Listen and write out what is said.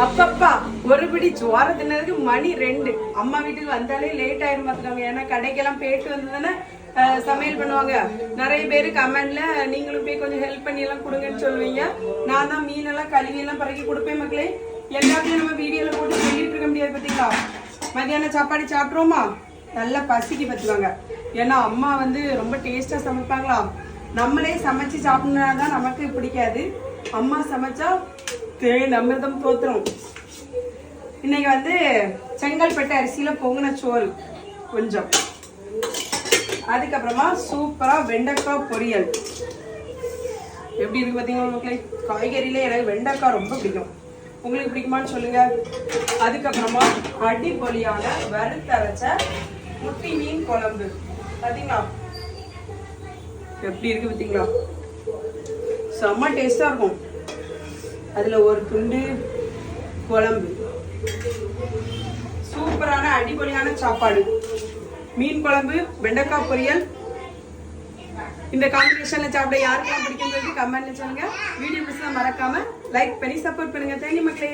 அப்பப்பா ஒரு பிடி சோற தின்னதுக்கு மணி 2. அம்மா வீட்டுக்கு வந்தாலே லேட் ஆயிரும் பாத்துக்காங்க. ஏன்னா கடைக்கெல்லாம் போயிட்டு வந்ததுன்னா சமையல் பண்ணுவாங்க. நிறைய பேரு கமெண்ட்ல நீங்களும் போய் கொஞ்சம் ஹெல்ப் பண்ணி எல்லாம் கொடுங்கன்னு சொல்லுவீங்க. நான் தான் மீனெல்லாம் கழுவி எல்லாம் பறக்கி கொடுப்பேன் மக்களே. எல்லாத்தையும் நம்ம வீடியோல போட்டு சொல்லிட்டு இருக்க முடியாது பார்த்தீங்களா. மத்தியானம் சாப்பாடு சாப்பிட்றோமா, நல்லா பசிக்கு பார்த்துவாங்க. ஏன்னா அம்மா வந்து ரொம்ப டேஸ்டா சமைப்பாங்களா. நம்மளே சமைச்சு சாப்பிடணும்னாதான் நமக்கு பிடிக்காது. அம்மா சமைச்சா அமிர்தம் தோத்துரும். இன்னைக்கு வந்து செங்கல்பட்டு அரிசியில பொங்குன சோறு கொஞ்சம், அதுக்கப்புறமா சூப்பரா வெண்டைக்காய் பொரியல். எப்படி இருக்கு பாத்தீங்களா மக்களே. காய்கறியில எனக்கு வெண்டைக்காய் ரொம்ப பிடிக்கும். உங்களுக்கு பிடிக்குமான்னு சொல்லுங்க. அதுக்கப்புறமா அடிப்பொலியான வறுத்தரைச்ச முட்டி மீன் குழம்பு. பாத்தீங்களா எப்படி இருக்கு பாத்தீங்களா. செம்ம டேஸ்டா இருக்கும். அதுல ஒரு துண்டு குழம்பு, சூப்பரான அடிப்பொலியான சாப்பாடு, மீன் குழம்பு, வெண்டைக்காய் பொரியல். இந்த காம்பினேஷன்ல சாப்பிட யாருக்கெல்லாம் பிடிக்கும் கமெண்ட்ல சொல்லுங்க. வீடியோ பிடிச்சா மறக்காம லைக் பண்ணி சப்போர்ட் பண்ணுங்க. தேங்க்யூ மக்களே.